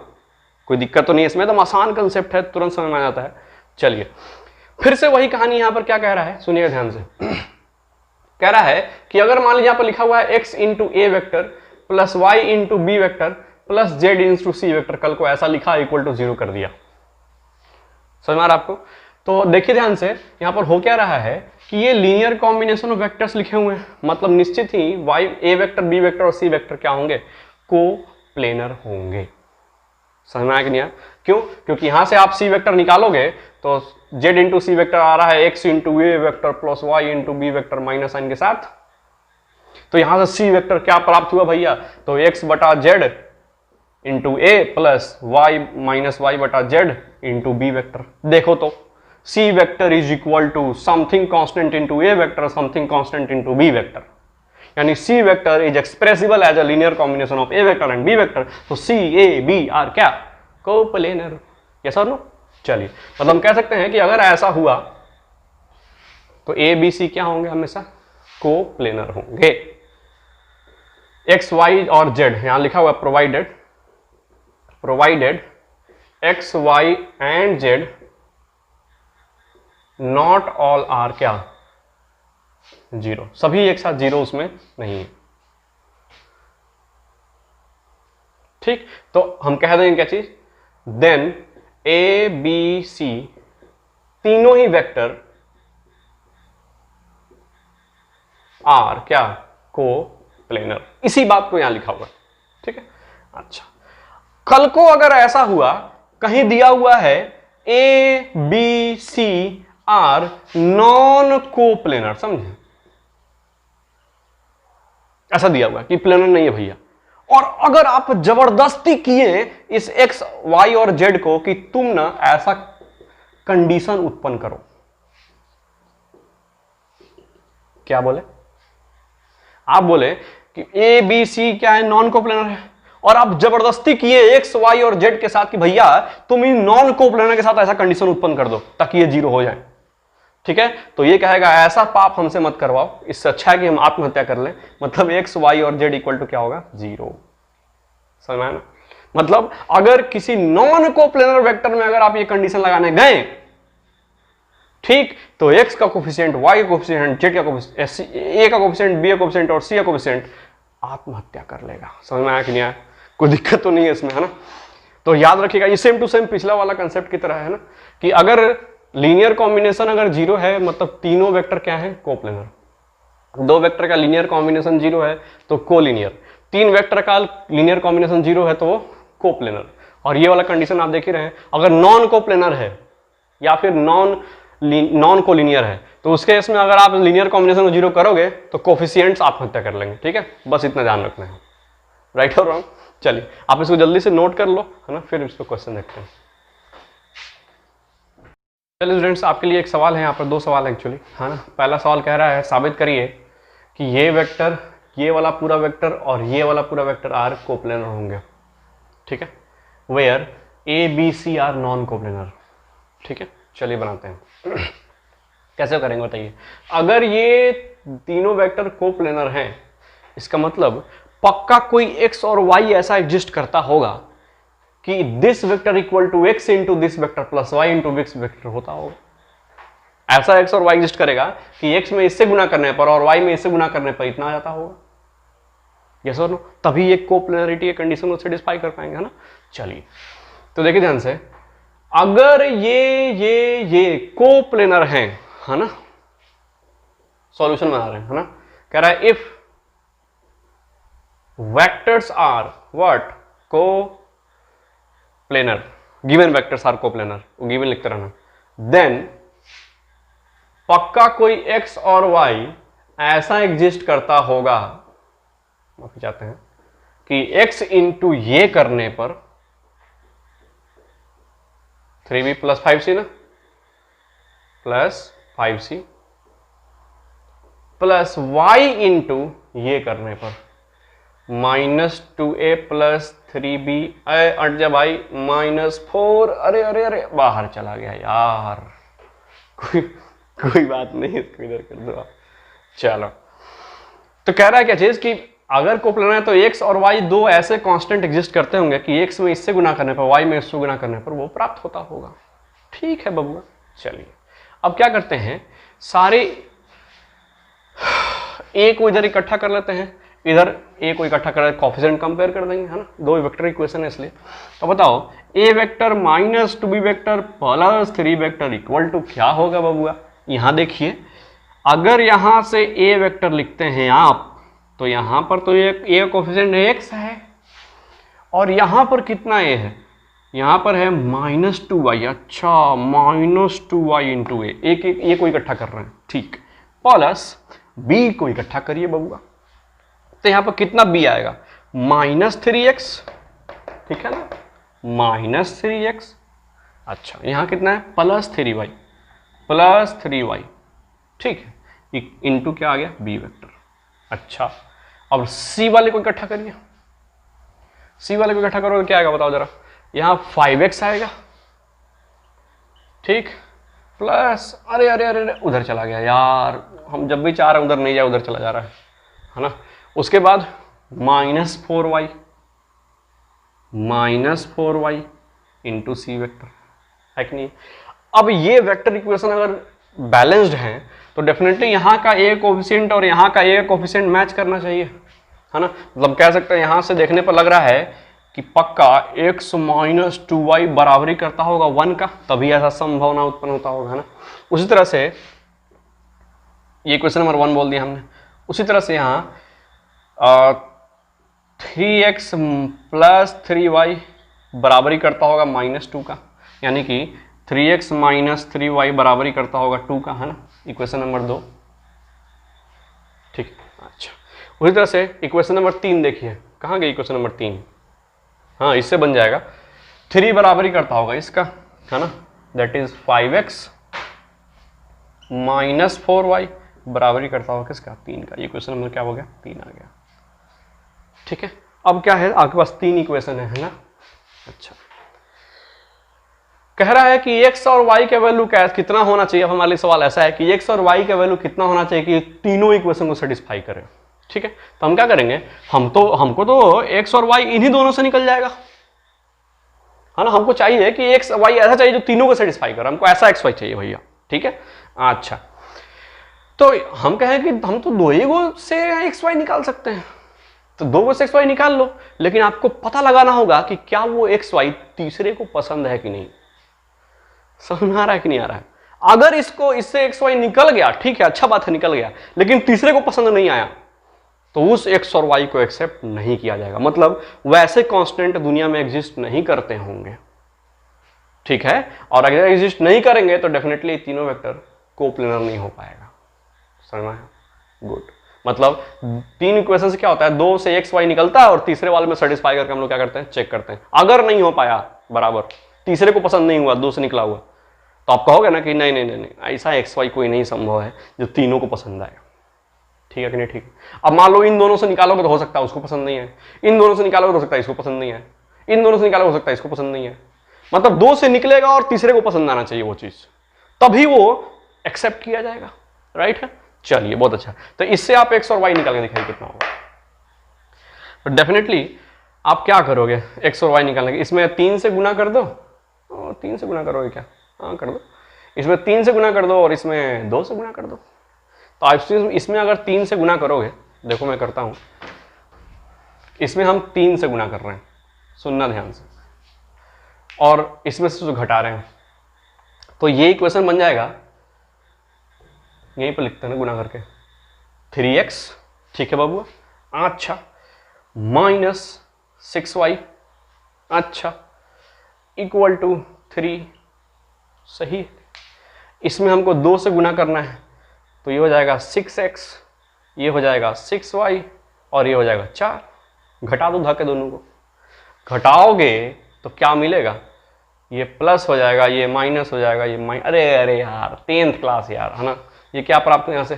कोई दिक्कत तो नहीं है इसमें? तो आसान कंसेप्ट है, तुरंत समझ में आ जाता है। चलिए फिर से वही कहानी यहां पर क्या कह रहा है, सुनिए ध्यान से। कह रहा है कि अगर मान लीजिए यहां पर लिखा हुआ है x इंटू ए vector plus y into B vector plus z into सी वेक्टर, कल को ऐसा लिखा इक्वल टू 0 कर दिया। समझ में आ रहा आपको? तो देखिए ध्यान से, यहां पर हो क्या रहा है कि ये लीनियर कॉम्बिनेशन ऑफ वेक्टर्स लिखे हुए हैं, मतलब निश्चित ही वाई ए वेक्टर बी वेक्टर और सी वेक्टर क्या होंगे, कोप्लेनर होंगे। समझ में आया कि नहीं? क्यों? क्योंकि यहां से आप सी वेक्टर निकालोगे तो जेड इंटू सी वेक्टर आ रहा है एक्स इंटू ए vector plus y into B vector minus sign के साथ। तो यहां से सी वेक्टर क्या प्राप्त हुआ भैया, तो एक्स बटा z into A plus y minus y बटा जेड इंटू बी वेक्टर। देखो तो C vector is equal to something constant into A vector something constant into B vector, यानी C vector is expressible as a linear combination of A vector and B vector. तो C A B are क्या, coplanar. Yes और no? चलिए, मतलब हम कह सकते हैं कि अगर ऐसा हुआ तो ए बी सी क्या होंगे, हमेशा कोप्लेनर होंगे। एक्स वाई और जेड यहां लिखा हुआ provided x y and z not all are क्या, 0, सभी एक साथ 0 उसमें नहीं है। ठीक, तो हम कह देंगे क्या चीज, देन ए बी सी तीनों ही वेक्टर आर क्या को प्लेनर, इसी बात को यहां लिखा हुआ, ठीक है। अच्छा, कल को अगर ऐसा हुआ, कहीं दिया हुआ है a b c are non coplanar, समझे, ऐसा दिया हुआ कि प्लेनर नहीं है भैया, और अगर आप जबरदस्ती किए इस एक्स वाई और जेड को कि तुम ना ऐसा कंडीशन उत्पन्न करो, क्या बोले आप, बोले कि ए बी सी क्या है, नॉन कोप्लेनर है, और आप जबरदस्ती किए एक्स वाई और जेड के साथ कि भैया तुम इन नॉन कोप्लेनर के साथ ऐसा कंडीशन उत्पन्न कर दो ताकि ये जीरो हो जाए, ठीक है। तो ये कहेगा ऐसा पाप हमसे मत करवाओ, इससे अच्छा है कि हम आत्महत्या कर लें। मतलब एक्स वाई और जेड इक्वल टू क्या होगा, जीरो, समझ में आया ना। मतलब अगर किसी नॉन कोप्लेनर वेक्टर में अगर आप ये कंडीशन लगाने गए, ठीक, तो एक्स का कोफिशिएंट, वाई का कोफिशिएंट, जेड का कोफिशिएंट, ए का कोफिशिएंट, बी का कोफिशिएंट और सी का कोफिशिएंट आत्महत्या कर लेगा। समझ में आया कि नहीं आया, कोई दिक्कत तो नहीं है इसमें, है ना। तो याद रखिएगा ये सेम टू सेम पिछला वाला कंसेप्ट की तरह है ना, कि अगर लीनियर कॉम्बिनेशन अगर जीरो है मतलब तीनों वेक्टर क्या है, कोप्लेनर। दो वेक्टर का लीनियर कॉम्बिनेशन जीरो है तो कोलिनियर, तीन वेक्टर का लीनियर कॉम्बिनेशन जीरो है तो वो कोप्लेनर। और ये वाला कंडीशन आप देख ही रहे हैं, अगर नॉन कोप्लेनर है या फिर नॉन कोलिनियर है तो उसके केस में अगर आप लीनियर कॉम्बिनेशन को जीरो करोगे तो कोफिशिएंट्स आत्महत्या कर लेंगे, ठीक है। बस इतना ध्यान रखना है, राइट और रॉन्ग। चलिए आप इसको जल्दी से नोट कर लो, है ना, फिर इस पर क्वेश्चन देखते हैं। चलिए स्टूडेंट्स, आपके लिए एक सवाल है, यहाँ पर दो सवाल है एक्चुअली, है ना। पहला सवाल कह रहा है साबित करिए कि ये वेक्टर, ये वाला पूरा वेक्टर और ये वाला पूरा वेक्टर आर कोप्लेनर होंगे, ठीक है, where a b c are non coplanar, ठीक है। चलिए बनाते हैं, कैसे करेंगे बताइए। अगर ये तीनों वेक्टर कोप्लेनर हैं, इसका मतलब पक्का कोई एक्स और वाई ऐसा एग्जिस्ट करता होगा कि this vector equal to x into this vector plus y into this vector होता होगा। ऐसा एक्स और वाई एग्जिस्ट करेगा कि एक्स में इससे गुना करने पर और वाई में इससे गुना करने पर इतना आ जाता होगा, यस और नो, तभी एक कोप्लेनरिटी के कंडीशन को सेटिस्फाई कर पाएंगे, है ना। चलिए तो देखिए ध्यान से, अगर ये कोप्लेनर हैं, है ना, सॉल्यूशन बना रहे हैं, है ना, कह रहा है if vectors are what, coplanar, given vectors are coplanar, given लिखते रहना, देन पक्का कोई एक्स और वाई ऐसा एग्जिस्ट करता होगा, माफी चाहते हैं, कि एक्स इंटू ये करने पर 3b प्लस 5c ना, plus 5c plus y into ये करने पर -2a प्लस 3b, अट जा भाई, -4, अरे अरे अरे बाहर चला गया यार, कोई बात नहीं, इसको इधर कर दो आप। चलो, तो कह रहा है क्या चीज कि अगर कोप्लेनर है तो एक्स और वाई दो ऐसे कांस्टेंट एग्जिस्ट करते होंगे कि एक्स में इससे गुना करने पर, वाई में इससे गुना करने पर वो प्राप्त होता होगा। ठीक है बबुआ, चलिए अब क्या करते हैं, सारे ए को इधर इकट्ठा कर लेते हैं, इधर ए को इकट्ठा कर कोफिशिएंट कंपेयर कर देंगे, है ना, दो वेक्टर इक्वेशन है इसलिए। तो बताओ A vector minus 2b vector plus 3 vector equal to क्या होगा बबुआ। यहां देखिए, अगर यहां से ए वेक्टर लिखते हैं आप तो यहां पर तो ये ए का कोफिशिएंट एक्स है, और यहां पर कितना ए है, यहां पर है -2y, अच्छा -2y इंटू ए को इकट्ठा कर रहे हैं, ठीक, प्लस बी को इकट्ठा करिए बबुआ, तो यहां पर कितना बी आएगा, -3x, ठीक है ना, -3x, अच्छा यहां कितना है +3y, +3y, ठीक है, इंटू क्या आ गया बी वेक्टर। अच्छा अब सी वाले को इकट्ठा करिए, सी वाले को इकट्ठा करोगे क्या आएगा बताओ जरा, यहां 5x आएगा, ठीक, प्लस अरे अरे अरे उधर चला गया यार, हम जब भी चाह रहे हैं उधर नहीं जाए, उधर चला जा रहा है ना। उसके बाद -4y इंटू सी वेक्टर, है कि नहीं। अब ये वेक्टर इक्वेशन अगर बैलेंस्ड है तो डेफिनेटली यहाँ का ए कोफिशिएंट और यहाँ का ए कोफिशिएंट मैच करना चाहिए, है ना। मतलब कह सकते हैं यहाँ से देखने पर लग रहा है कि पक्का x माइनस 2y बराबरी करता होगा 1 का, तभी ऐसा संभावना उत्पन्न होता होगा, है ना। उसी तरह से ये क्वेश्चन नंबर 1 बोल दिया हमने। उसी तरह से यहाँ 3x प्लस 3y बराबरी करता होगा -2 का, यानी कि 3x माइनस 3y बराबरी करता होगा 2 का, है ना। इक्वेशन नंबर 2, ठीक। अच्छा, उसी तरह से इक्वेशन नंबर 3 देखिए, कहाँ गई इक्वेशन नंबर 3? हाँ, इससे बन जाएगा 3 बराबरी करता होगा इसका, है ना, that is 5x minus 4y बराबरी करता होगा किसका? 3 का। ये क्वेश्चन नंबर क्या हो गया? 3 आ गया, ठीक है। अब क्या है, आपके पास 3 इक्वेशन है ना। अच्छा, कह रहा है कि x और y का वैल्यू कितना होना चाहिए। अब हमारे लिए सवाल ऐसा है कि x और y का वैल्यू कितना होना चाहिए कि तीनों इक्वेशन को सेटिस्फाई करे, ठीक है। तो हम क्या करेंगे, हमको तो x और y इन्हीं दोनों से निकल जाएगा, है ना। हमको चाहिए कि x y ऐसा चाहिए जो तीनों को सेटिस्फाई करे, हमको ऐसा x y चाहिए भैया, ठीक है। अच्छा, तो हम कहें कि हम तो दो ही गो से एक्स वाई निकाल सकते हैं, तो 2 गो से एक्स वाई निकाल लो, लेकिन आपको पता लगाना होगा कि क्या वो एक्स वाई तीसरे को पसंद है कि नहीं। समझ में आ रहा है कि नहीं आ रहा है? अगर इससे एक्स वाई निकल गया, ठीक है, अच्छा बात है, निकल गया, लेकिन तीसरे को पसंद नहीं आया, तो उस एक्स और वाई को एक्सेप्ट नहीं किया जाएगा। मतलब वैसे कांस्टेंट दुनिया में एग्जिस्ट नहीं करते होंगे, ठीक है। और अगर एग्जिस्ट नहीं करेंगे तो डेफिनेटली तीनों वेक्टर कोप्लेनर नहीं हो पाएगा। समझ में आया? गुड। मतलब 3 इक्वेशन से क्या होता है, 2 से एक्स वाई निकलता है और तीसरे वाले में सेटिस्फाई करके हम लोग क्या करते हैं, चेक करते हैं। अगर नहीं हो पाया बराबर, तीसरे को पसंद नहीं हुआ, 2 से निकला हुआ, तो आप कहोगे ना कि नहीं नहीं नहीं नहीं, ऐसा एक्स वाई कोई नहीं संभव है जो तीनों को पसंद आए, ठीक है कि नहीं? ठीक है। अब मान लो इन दोनों से निकालोगे तो हो सकता है उसको पसंद नहीं है, इन दोनों से निकालोगे तो हो सकता है इसको पसंद नहीं है, इन दोनों से निकालोगे हो सकता है इसको पसंद नहीं है। मतलब 2 से निकलेगा और तीसरे को पसंद आना चाहिए वो चीज, तभी वो एक्सेप्ट किया जाएगा, राइट है। चलिए, बहुत अच्छा। तो इससे आप एक्स और वाई निकाल के दिखाइए कितना होगा। तो डेफिनेटली आप क्या करोगे, एक्स और वाई निकालने के, इसमें 3 से गुना कर दो, 3 से गुना करोगे क्या? हाँ, कर दो। इसमें 3 से गुना कर दो और इसमें 2 से गुना कर दो। तो आप इसमें अगर 3 से गुना करोगे, देखो मैं करता हूं, इसमें हम 3 से गुना कर रहे हैं, सुनना ध्यान से, और इसमें से जो घटा रहे हैं, तो ये इक्वेशन बन जाएगा, यहीं पर लिखते हैं ना गुना करके, 3x, ठीक है बाबू, अच्छा, माइनस 6y, अच्छा, इक्वल टू 3, सही। इसमें हमको 2 से गुना करना है, तो ये हो जाएगा 6x, ये हो जाएगा 6y और ये हो जाएगा 4। घटा दो धक्के दोनों को, घटाओगे तो क्या मिलेगा, ये प्लस हो जाएगा, ये माइनस हो जाएगा, ये अरे अरे यार 10th क्लास यार, है ना। ये क्या प्राप्त हुआ यहाँ से,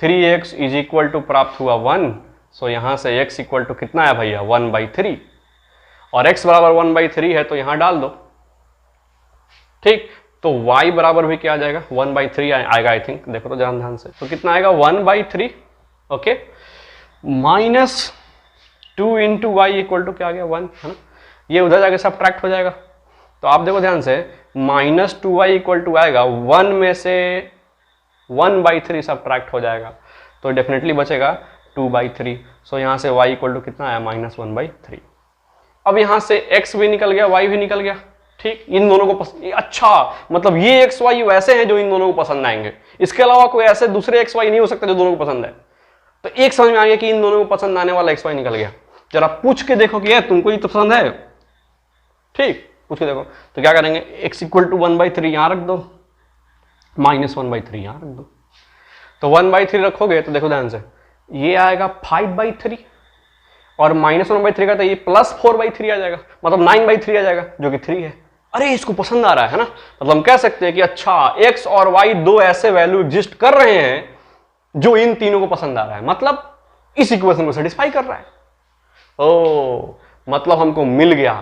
3x इज इक्वल टू प्राप्त हुआ 1। सो यहाँ से x इक्वल टू कितना है भैया, 1/3, और x बराबर 1/3 है तो यहाँ डाल दो, ठीक। तो y बराबर भी क्या आ जाएगा, 1/3 आएगा, आई थिंक, देखो तो ध्यान से, तो कितना आएगा 1/3, okay, minus 2 into y equal to क्या आ गया 1, है ना। ये उधर जाके सब्ट्रैक्ट हो जाएगा, तो आप देखो ध्यान से, माइनस 2y इक्वल टू आएगा 1 में से 1/3 सब्ट्रैक्ट हो जाएगा, तो डेफिनेटली बचेगा 2/3। सो यहाँ से y इक्वल टू कितना आया, -1/3। अब यहाँ से x भी निकल गया, y भी निकल गया, ठीक। इन दोनों को पसंद, अच्छा, मतलब ये x y वैसे हैं जो इन दोनों को पसंद आएंगे, इसके अलावा कोई ऐसे दूसरे x y नहीं हो सकते जो दोनों को पसंद है। तो एक समझ में आ गया कि इन दोनों को पसंद आने वाला x y निकल गया। जरा पूछ के देखो कि तुमको ये तो पसंद है, ठीक, पूछ के देखो। तो क्या करेंगे, x इक्वल टू 1/3 यहाँ रख दो, -1/3 यहाँ रख दो, तो 1/3 रखोगे तो देखो ध्यान से, ये आएगा 5/3 और -1/3 का तो ये +4/3 आ जाएगा, मतलब 9/3 आ जाएगा, जो कि 3 है। अरे इसको पसंद आ रहा है ना, मतलब हम कह सकते हैं कि अच्छा x और y दो ऐसे वैल्यू एग्जिस्ट कर रहे हैं जो इन तीनों को पसंद आ रहा है, मतलब इस इक्वेशन को सेटिस्फाई कर रहा है। ओ, मतलब हमको मिल गया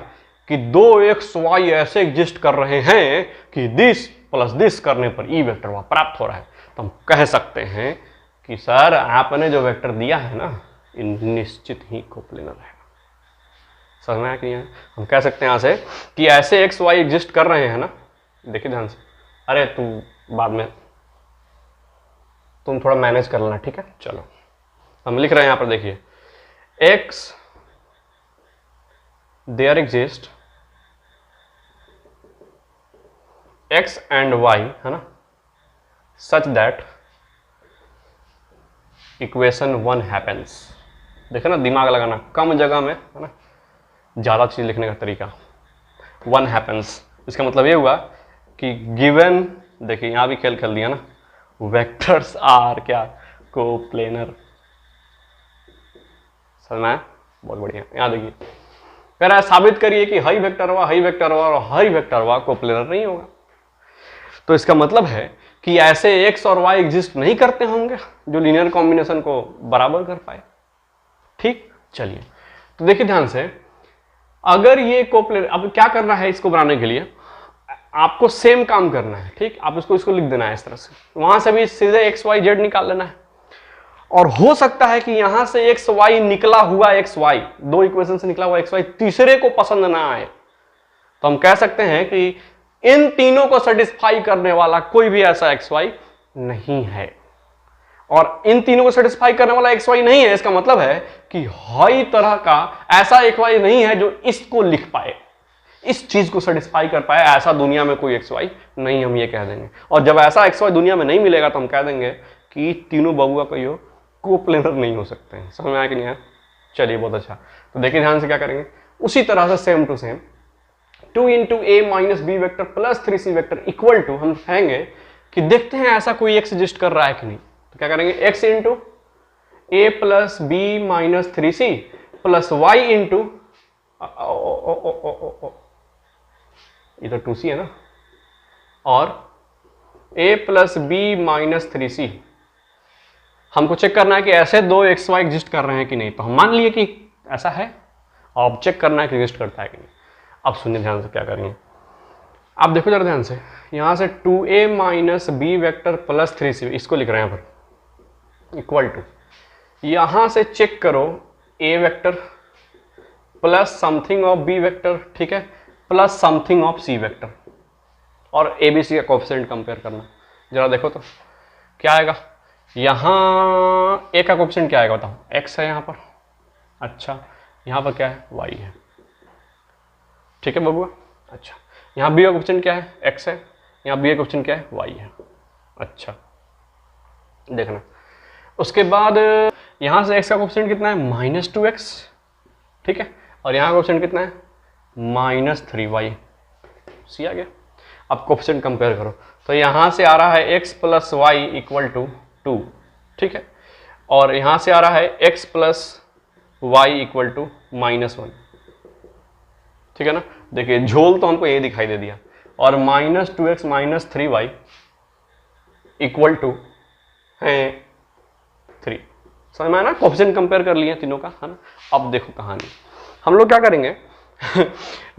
कि दो x y ऐसे एग्जिस्ट कर रहे हैं कि दिस प्लस दिस करने पर ई वेक्टर वहां प्राप्त हो रहा है। तो हम कह सकते हैं कि सर आपने जो वेक्टर दिया है ना, निश्चित ही कोप्लेनर है। समझ में आया कि नहीं? हम कह सकते हैं यहां से कि ऐसे एक्स वाई एग्जिस्ट कर रहे हैं ना, देखिए ध्यान से, अरे तू बाद में तुम थोड़ा मैनेज कर लेना, ठीक है। चलो हम लिख रहे हैं यहां पर, देखिए x there exist x and y, है ना, सच दैट इक्वेशन 1 हैपेंस। देखो ना, दिमाग लगाना, कम जगह में, है ना, ज़्यादा चीज़ लिखने का तरीका। 1 हैपेंस, इसका मतलब ये हुआ कि गिवन, देखिए यहाँ भी खेल खेल दिया ना, वेक्टर्स आर क्या, कोप्लेनर। समझ में आया? बहुत बढ़िया। यहाँ देखिए, कह रहा है साबित करिए कि हाई वेक्टर हुआ, हाई वेक्टर हुआ और हाई वेक्टर हुआ कोप्लेनर नहीं होगा। तो इसका मतलब है कि ऐसे x और y एग्जिस्ट नहीं करते होंगे जो लीनियर कॉम्बिनेशन को बराबर कर पाए। ठीक, चलिए तो देखिए ध्यान से, अगर ये कोप्लेनर, अब क्या करना है इसको बनाने के लिए, आपको सेम काम करना है। ठीक, आप इसको लिख देना है इस तरह से, वहां से भी सीधे x y z निकाल लेना है। और हो सकता है कि यहां से x y निकला हुआ x y, दो इक्वेशन से निकला हुआ x y तीसरे को पसंद ना आए, तो हम कह सकते हैं कि इन तीनों को सेटिस्फाई करने वाला कोई भी ऐसा एक्स वाई नहीं है। और इन तीनों को सेटिस्फाई करने वाला एक्स वाई नहीं है, इसका मतलब है कि हर तरह का ऐसा एक्स वाई नहीं है जो इसको लिख पाए, इस चीज को सेटिस्फाई कर पाए। ऐसा दुनिया में कोई एक्स वाई नहीं, हम ये कह देंगे। और जब ऐसा एक्स वाई दुनिया में नहीं मिलेगा तो हम कह देंगे कि तीनों बबुआ कहियो कोप्लेनर नहीं हो सकते हैं। समझ में आया कि नहीं आया? चलिए बहुत अच्छा। तो देखिए ध्यान से क्या करेंगे, उसी तरह से same to same 2 into a minus b vector plus 3c vector equal to, हम कहेंगे कि देखते हैं ऐसा कोई एक्स एग्जिस्ट कर रहा है कि नहीं। तो क्या करेंगे, x into A plus B minus 3c plus y into, इधर 2c है ना, और a plus B minus 3c। हमको चेक करना है कि ऐसे दो एक्स वाई एग्जिस्ट कर रहे हैं कि नहीं। तो हम मान लिए कि ऐसा है, और चेक करना है कि एग्जिस्ट करता है कि नहीं। अब सुनिए ध्यान से क्या करेंगे, आप देखो जरा ध्यान से, यहां से 2a minus b vector plus 3c, इसको लिख रहे हैं यहाँ पर, इक्वल टू, यहां से चेक करो a vector plus something of b vector, ठीक है, plus something of c vector, और a b c का कोएफिशिएंट कंपेयर करना। जरा देखो तो क्या आएगा, यहां a का कोएफिशिएंट क्या आएगा बताओ, x है यहाँ पर, अच्छा यहाँ पर क्या है, y है, ठीक है बबुआ। अच्छा, यहाँ बी का क्वेश्चन क्या है, x है, यहाँ बी का क्वेश्चन क्या है, y है। अच्छा देखना, उसके बाद यहाँ से x का क्वेश्चन कितना है, -2x, ठीक है, और यहाँ का क्वेश्चन कितना है, -3y। सी आ गया। अब क्वेश्चन कंपेयर करो, तो यहाँ से आ रहा है x plus y equal to 2, ठीक है, और यहाँ से आ रहा है x plus y equal to -1, ठीक है ना। देखिए झोल तो हमको ये दिखाई दे दिया, और -2x -3y इक्वल टू है 3। समझ में आया ना, कोएफिशिएंट कंपेयर कर लिए तीनों का, है ना। अब देखो कहानी, हम लोग क्या करेंगे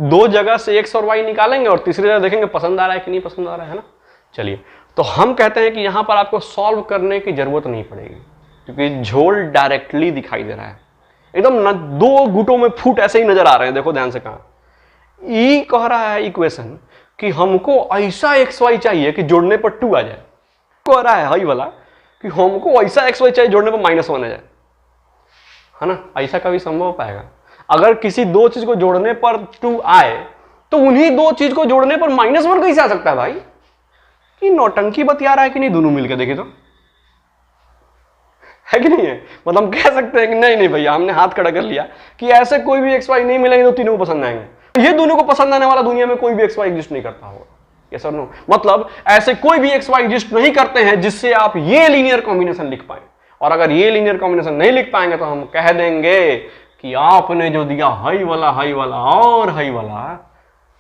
दो जगह से x और y निकालेंगे और तीसरी जगह देखेंगे पसंद आ रहा है कि नहीं पसंद आ रहा है ना। चलिए, तो हम कहते हैं कि यहां पर आपको सॉल्व करने की जरूरत नहीं पड़ेगी, क्योंकि झोल डायरेक्टली दिखाई दे रहा है, एकदम दो गुटों में फूट ऐसे ही नजर आ रहे हैं। देखो ध्यान से कहा, ई कह रहा है इक्वेशन कि हमको ऐसा एक्स वाई चाहिए कि जोड़ने पर 2 आ जाए, कह रहा है हाई वाला कि हमको ऐसा एक्स वाई चाहिए जोड़ने पर -1 आ जाए, है ना। ऐसा कभी संभव हो पाएगा? अगर किसी दो चीज को जोड़ने पर 2 आए तो उन्हीं दो चीज को जोड़ने पर -1 कैसे आ सकता है भाई? कि नौटंकी बतिया रहा है कि नहीं, दोनों मिलकर देखिए तो, है कि नहीं है। मतलब हम कह सकते हैं कि नहीं भैया, हमने हाथ खड़ा कर लिया कि ऐसे कोई भी एक्स वाई नहीं मिलेंगे तो तीनों को पसंद आएंगे। ये दोनों को पसंद आने वाला दुनिया में कोई भी एक्स वाई एग्जिस्ट नहीं करता होगा, यस और नो। मतलब ऐसे कोई भी एक्स वाई एग्जिस्ट नहीं करते हैं जिससे आप ये लीनियर कॉम्बिनेशन लिख पाए। और अगर ये लीनियर कॉम्बिनेशन नहीं लिख पाएंगे तो हम कह देंगे कि आपने जो दिया हाई वाला और हाई वाला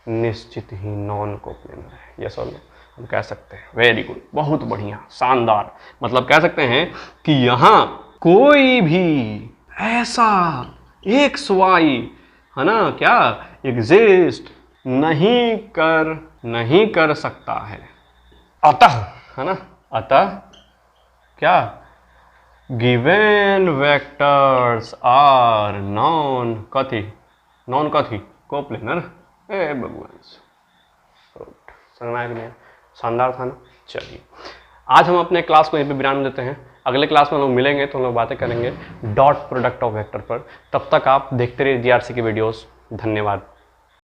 निश्चित ही नॉन कोप्लेनर है, यस और नो। हम कह सकते हैं वेरी गुड, बहुत बढ़िया, शानदार। मतलब कह सकते हैं कि यहां कोई भी ऐसा एक्स वाई, है ना, क्या एग्जिस्ट नहीं कर सकता है। अतः, है ना, अतः क्या, गिवन वेक्टर्स आर नॉन कथी कोप्लेनर। ए भगवान, समझ में आया कि नहीं? शानदार था ना। चलिए, आज हम अपने क्लास को यहीं पे विराम देते हैं। अगले क्लास में हम लोग मिलेंगे तो हम लोग बातें करेंगे डॉट प्रोडक्ट ऑफ वेक्टर पर। तब तक आप देखते रहिए जीआरसी की वीडियोस। धन्यवाद।